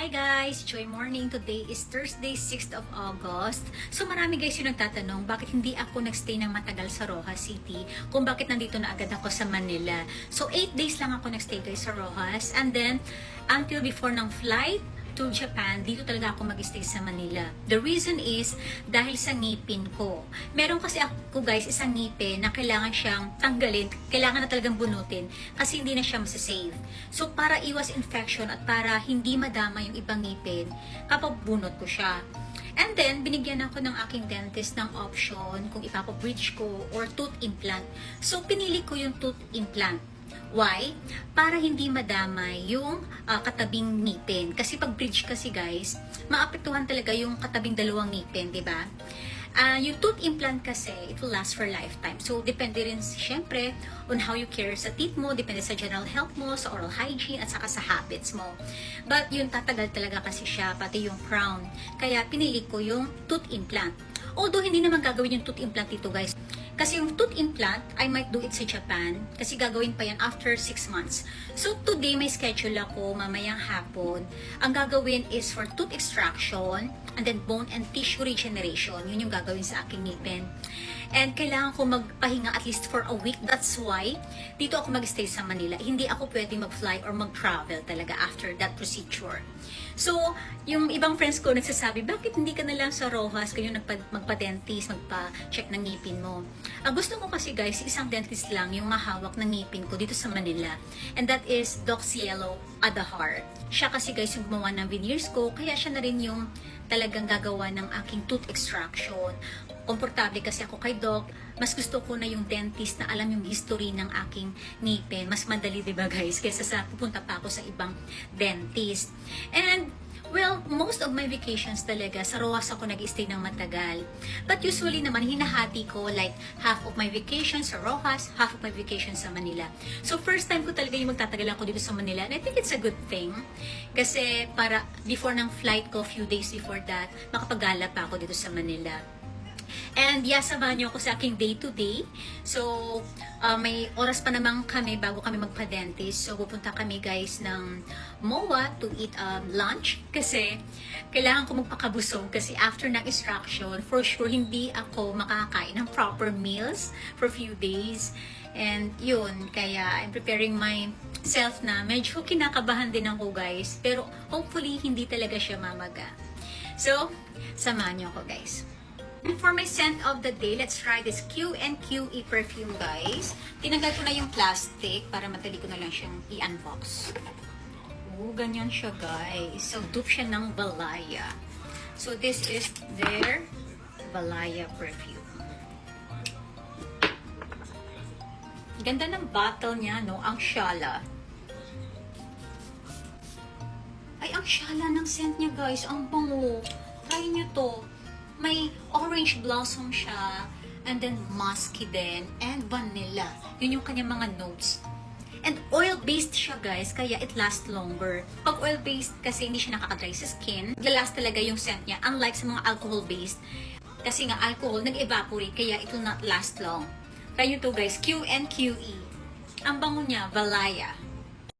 Hi guys! Joy morning! Today is Thursday, 6th of August. So marami guys yung nagtatanong bakit hindi ako nagstay ng matagal sa Rojas City, kung bakit nandito na agad ako sa Manila. So 8 days lang ako nagstay guys sa Rojas, and then until before ng flight to Japan, dito talaga ako mag-stay sa Manila. The reason is dahil sa ngipin ko. Meron kasi ako guys isang ngipin na kailangan siyang tanggalin, kailangan na talagang bunutin kasi hindi na siya masasave. So para iwas infection at para hindi madama yung ibang ngipin kapag bunot ko siya. And then, binigyan ako ng aking dentist ng option kung ipapabridge ko or tooth implant. So pinili ko yung tooth implant. Why? Para hindi madamay yung katabing ngipin. Kasi pag bridge kasi guys, maapektuhan talaga yung katabing dalawang ngipin, di ba? Yung tooth implant kasi, it will last for lifetime. So, depende rin syempre on how you care sa teeth mo, depende sa general health mo, sa oral hygiene, at saka sa habits mo. But yun, tatagal talaga kasi siya, pati yung crown. Kaya pinili ko yung tooth implant. Although, hindi naman gagawin yung tooth implant dito guys. Kasi yung tooth implant, I might do it sa Japan. Kasi gagawin pa yan after 6 months. So today, may schedule ako mamayang hapon. Ang gagawin is for tooth extraction and then bone and tissue regeneration. Yun yung gagawin sa aking ngipin. And kailangan ko magpahinga at least for a week. That's why dito ako mag-stay sa Manila. Hindi ako pwede mag-fly or mag-travel talaga after that procedure. So, yung ibang friends ko nagsasabi, bakit hindi ka na lang sa Rojas kayo magpa-dentist, magpa-check ng ngipin mo? Gusto ko kasi guys, isang dentist lang yung mahawak ng ngipin ko dito sa Manila. And that is Doc Cielo Adahar. Siya kasi guys yung gumawa ng veneers ko, kaya siya na rin yung talagang gagawa ng aking tooth extraction. Komportable kasi ako kay Doc. Mas gusto ko na yung dentist na alam yung history ng aking ngipin. Mas madali, diba guys? Kaysa sa pupunta pa ako sa ibang dentist. And, well, most of my vacations talaga, sa Rojas ako nag-stay ng matagal. But usually naman, hinahati ko like half of my vacation sa Rojas, half of my vacation sa Manila. So, first time ko talaga yung magtatagal ako dito sa Manila. And I think it's a good thing. Kasi para before ng flight ko, few days before that, makapagala pa ako dito sa Manila. And yes, samahan niyo ako sa aking day-to-day. So, may oras pa naman kami bago kami magpa-dentist. So, pupunta kami guys ng MOA to eat lunch. Kasi, kailangan ko magpakabusog. Kasi after ng extraction, for sure, hindi ako makakain ng proper meals for a few days. And yun, kaya I'm preparing myself na medyo kinakabahan din ako guys. Pero hopefully, hindi talaga siya mamaga. So, samahan niyo ako guys. And for my scent of the day, let's try this Q&QE perfume, guys. Tinanggal ko na yung plastic para madali ko na lang siyang i-unbox. Oh, ganyan siya, guys. So, dupe siya ng Balaya. So, this is their Balaya perfume. Ganda ng bottle niya, no? Ang shala. Ay, ang shala ng scent niya, guys. Ang bango. Try niyo to. May orange blossom siya, and then musky din, and vanilla. Yun yung kanyang mga notes. And oil-based siya guys, kaya it lasts longer. Pag oil-based kasi hindi siya nakaka-dry sa skin, lalast talaga yung scent niya, unlike sa mga alcohol-based. Kasi nga alcohol, nag-evaporate, kaya it will not last long. Try nyo to guys, Q&QE. Ang bango niya, Valaya.